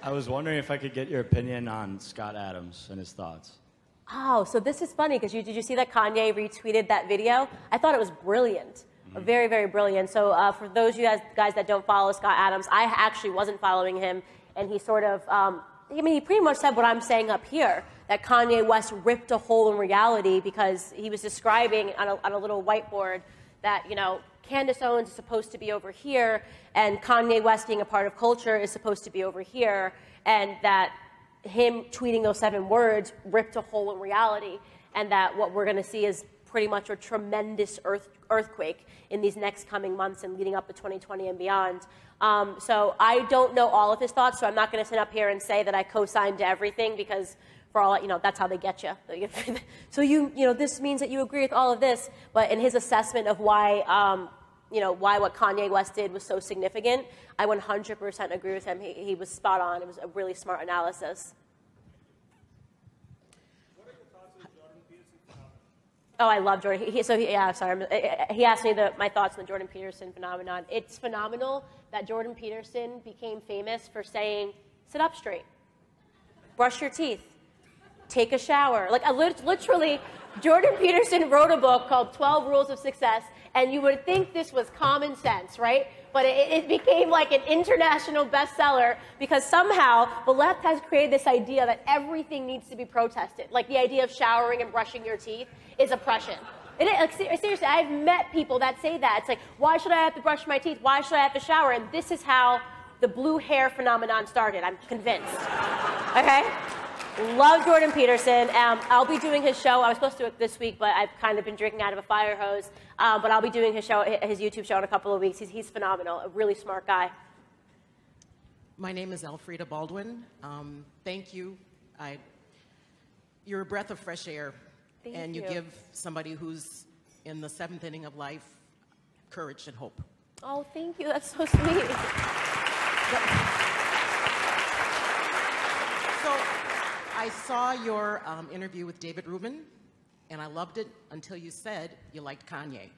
I was wondering if I could get your opinion on Scott Adams and his thoughts. Oh, so this is funny because did you see that Kanye retweeted that video? I thought it was brilliant. Very, very brilliant. So for those of you guys that don't follow Scott Adams, I actually wasn't following him, and he sort of, he pretty much said what I'm saying up here, that Kanye West ripped a hole in reality because he was describing on a little whiteboard that, Candace Owens is supposed to be over here, and Kanye West being a part of culture is supposed to be over here, and that him tweeting those 7 words ripped a hole in reality, and that what we're going to see is pretty much a tremendous earthquake in these next coming months and leading up to 2020 and beyond. So I don't know all of his thoughts, so I'm not going to sit up here and say that I co-signed to everything because for all, that's how they get you. So this means that you agree with all of this, but in his assessment of why what Kanye West did was so significant, I 100% agree with him. He was spot on. It was a really smart analysis. Oh, I love Jordan. He asked me my thoughts on the Jordan Peterson phenomenon. It's phenomenal that Jordan Peterson became famous for saying, sit up straight, brush your teeth, take a shower. Literally, Jordan Peterson wrote a book called 12 Rules of Success, and you would think this was common sense, right? But it became like an international bestseller because somehow the left has created this idea that everything needs to be protested. Like the idea of showering and brushing your teeth is oppression. It is, like, seriously, I've met people that say that. It's like, why should I have to brush my teeth? Why should I have to shower? And this is how the blue hair phenomenon started. I'm convinced. Okay? Love Jordan Peterson. I'll be doing his show. I was supposed to do it this week, but I've kind of been drinking out of a fire hose. But I'll be doing his show, his YouTube show in a couple of weeks. He's phenomenal, a really smart guy. My name is Elfrida Baldwin. Thank you. You're a breath of fresh air. Thank you you. give somebody who's in the 7th inning of life courage and hope. Oh, thank you. That's so sweet. So I saw your interview with David Rubin, and I loved it until you said you liked Kanye.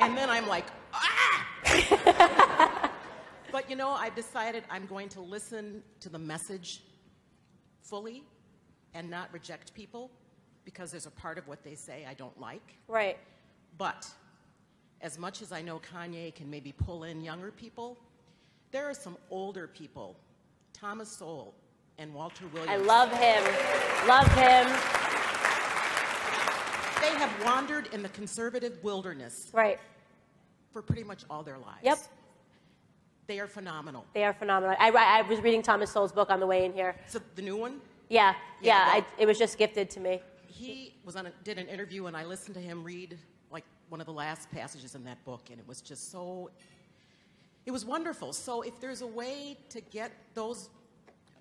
And then I'm like, ah! But you know, I've decided I'm going to listen to the message fully and not reject people, because there's a part of what they say I don't like. Right. But as much as I know Kanye can maybe pull in younger people, there are some older people, Thomas Sowell and Walter Williams. I love him. Love him. They have wandered in the conservative wilderness. Right. For pretty much all their lives. Yep. They are phenomenal. They are phenomenal. I was reading Thomas Sowell's book on the way in here. So the new one? Yeah. Well, it was just gifted to me. He did an interview, and I listened to him read like one of the last passages in that book, and it was just so, it was wonderful. So if there's a way to get those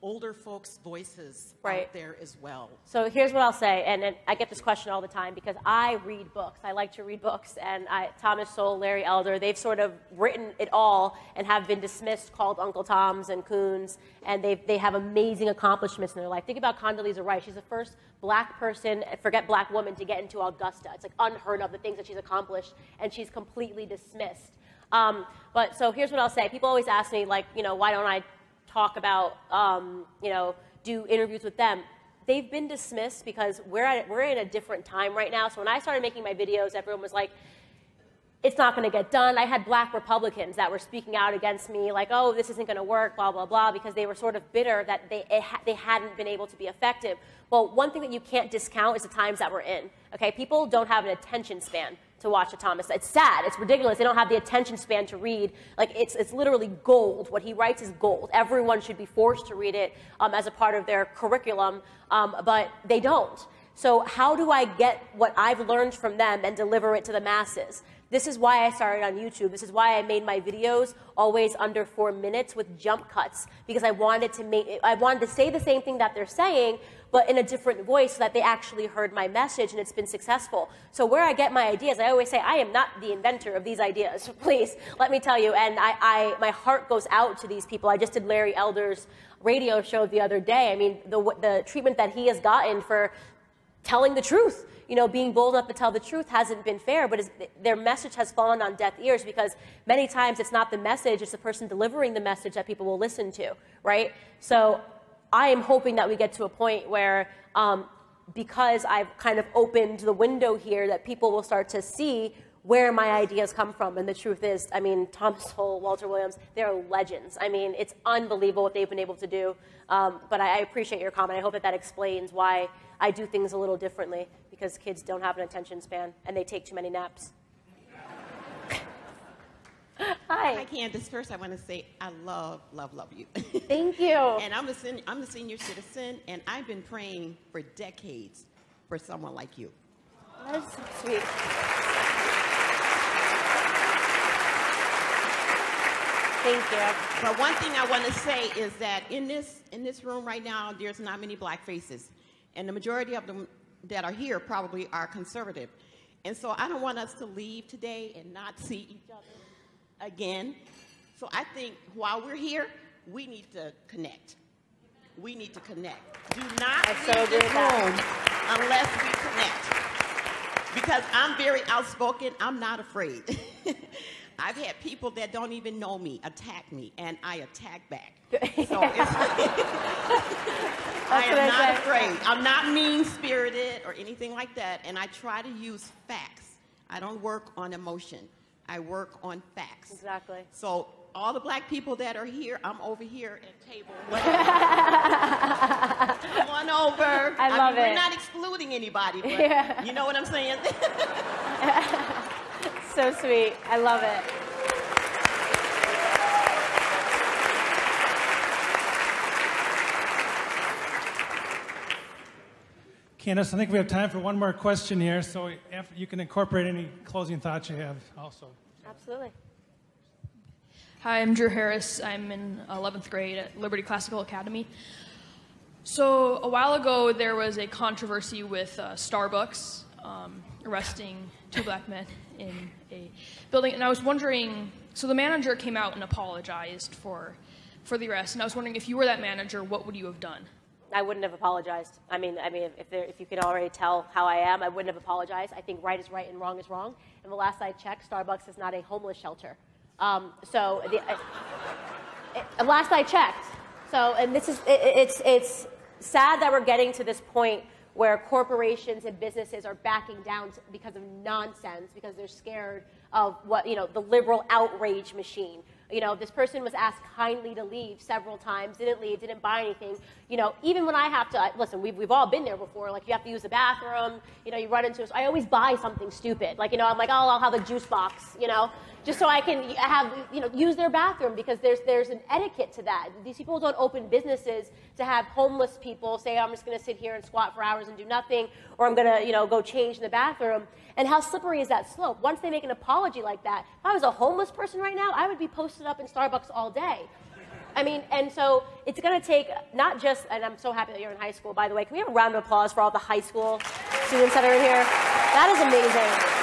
older folks' voices out there as well. So here's what I'll say, and I get this question all the time because I read books. I like to read books, and Thomas Sowell, Larry Elder, they've sort of written it all and have been dismissed, called Uncle Toms and Coons, and they have amazing accomplishments in their life. Think about Condoleezza Rice. She's the first black person, forget black woman, to get into Augusta. It's like unheard of, the things that she's accomplished, and she's completely dismissed. But so here's what I'll say. People always ask me, like, you know, why don't I talk about, you know, do interviews with them? They've been dismissed because we're in a different time right now. So when I started making my videos, everyone was like, it's not going to get done. I had black Republicans that were speaking out against me, like, oh, this isn't going to work, blah, blah, blah, because they were sort of bitter that they hadn't been able to be effective. Well, one thing that you can't discount is the times that we're in. Okay, people don't have an attention span to watch a Thomas. It's sad. It's ridiculous. They don't have the attention span to read. Like, it's literally gold. What he writes is gold. Everyone should be forced to read it as a part of their curriculum, but they don't. So how do I get what I've learned from them and deliver it to the masses? This is why I started on YouTube. This is why I made my videos always under 4 minutes with jump cuts, because I wanted to say the same thing that they're saying, but in a different voice so that they actually heard my message, and it's been successful. So where I get my ideas, I always say, I am not the inventor of these ideas. Please, let me tell you. And my heart goes out to these people. I just did Larry Elder's radio show the other day. I mean, the treatment that he has gotten for telling the truth, you know, being bold enough to tell the truth hasn't been fair, but their message has fallen on deaf ears because many times it's not the message, it's the person delivering the message that people will listen to, right? So I am hoping that we get to a point where, because I've kind of opened the window here, that people will start to see where my ideas come from. And the truth is, I mean, Thomas Sowell, Walter Williams, they're legends. I mean, it's unbelievable what they've been able to do. But I appreciate your comment. I hope that explains why I do things a little differently, because kids don't have an attention span and they take too many naps. Hi, Candace. First, I want to say I love you. Thank you. And I'm a senior citizen, and I've been praying for decades for someone like you. That's sweet. Thank you. But one thing I want to say is that in this room right now, there's not many black faces, and the majority of them that are here probably are conservative. And so I don't want us to leave today and not see each other again. So I think while we're here, we need to connect. We need to connect. Do not leave this room unless we connect. Because I'm very outspoken. I'm not afraid. I've had people that don't even know me attack me, and I attack back. So I am not afraid. I'm not mean-spirited or anything like that, and I try to use facts. I don't work on emotion. I work on facts. Exactly. So all the black people that are here, I'm over here at table. Come on over. I love it. We're not excluding excluding anybody, but Yeah. you know what I'm saying? So sweet. I love it. Candace, I think we have time for one more question here, so if you can incorporate any closing thoughts you have also. Absolutely. Hi, I'm Drew Harris. I'm in 11th grade at Liberty Classical Academy. So a while ago, there was a controversy with Starbucks arresting 2 black men in a building. And I was wondering, so the manager came out and apologized for the arrest. And I was wondering, if you were that manager, what would you have done? I wouldn't have apologized. I mean, if you can already tell how I am, I wouldn't have apologized. I think right is right and wrong is wrong. And the last I checked, Starbucks is not a homeless shelter. Last I checked. So, and this is, it's sad that we're getting to this point where corporations and businesses are backing down because of nonsense, because they're scared of what, the liberal outrage machine. This person was asked kindly to leave several times, didn't leave, didn't buy anything. Even when I have to, listen, we've all been there before. Like, you have to use the bathroom, you run into it. I always buy something stupid. Like, I'm like, oh, I'll have a juice box, just so I can have, use their bathroom, because there's an etiquette to that. These people don't open businesses to have homeless people say, I'm just going to sit here and squat for hours and do nothing, or I'm going to, go change in the bathroom. And how slippery is that slope? Once they make an apology like that, if I was a homeless person right now, I would be posted up in Starbucks all day. I mean, and so it's going to take not just, and I'm so happy that you're in high school, by the way. Can we have a round of applause for all the high school students that are in here? That is amazing.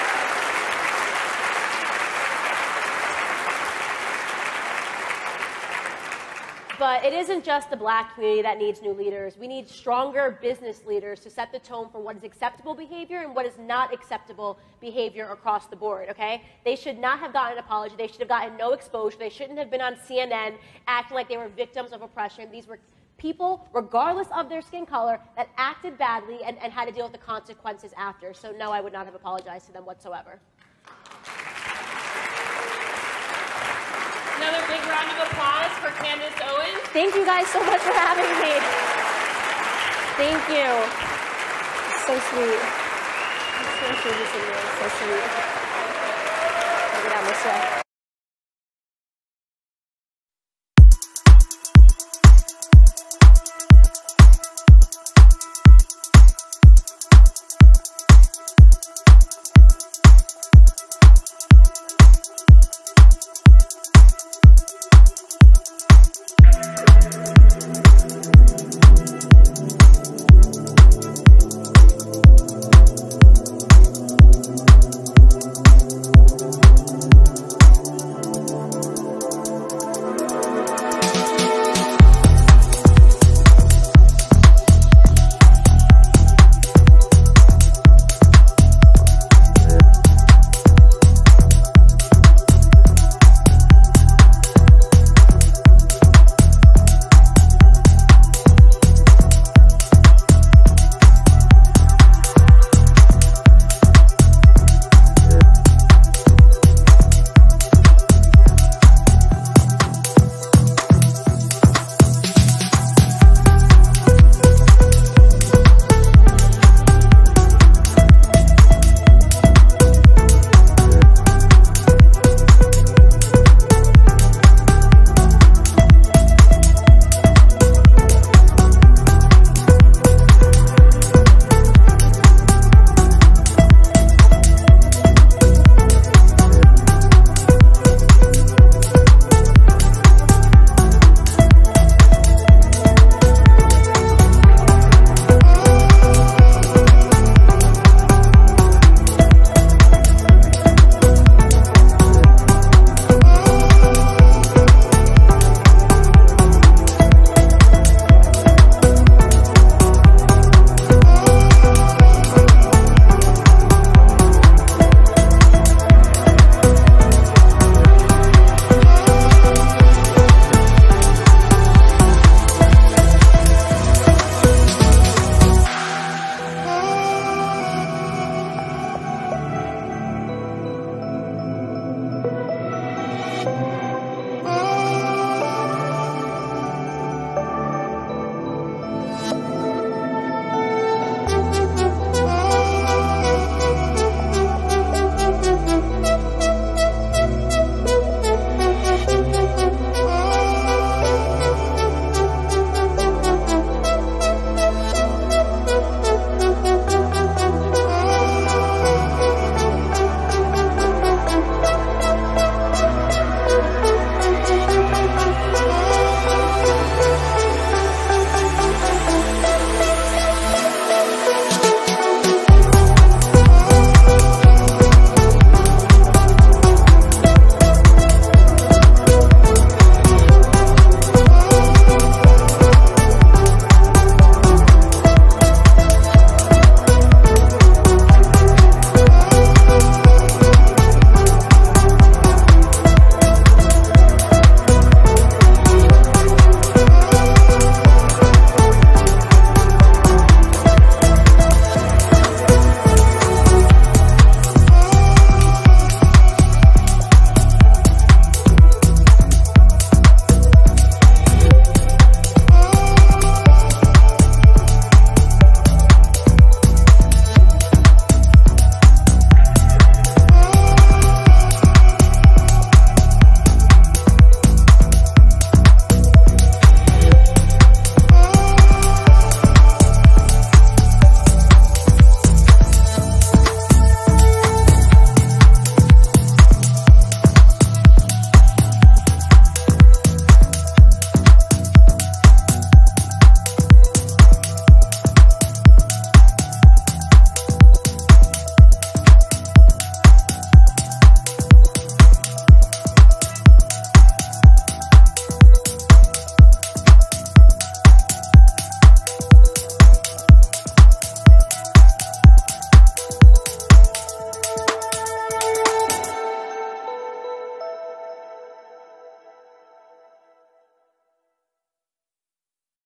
But it isn't just the black community that needs new leaders. We need stronger business leaders to set the tone for what is acceptable behavior and what is not acceptable behavior across the board, okay? They should not have gotten an apology. They should have gotten no exposure. They shouldn't have been on CNN acting like they were victims of oppression. These were people, regardless of their skin color, that acted badly and had to deal with the consequences after. So no, I would not have apologized to them whatsoever. Another big round of applause for Candace Owens. Thank you guys so much for having me. Thank you. So sweet. So sweet. So sweet. I'll get out this way.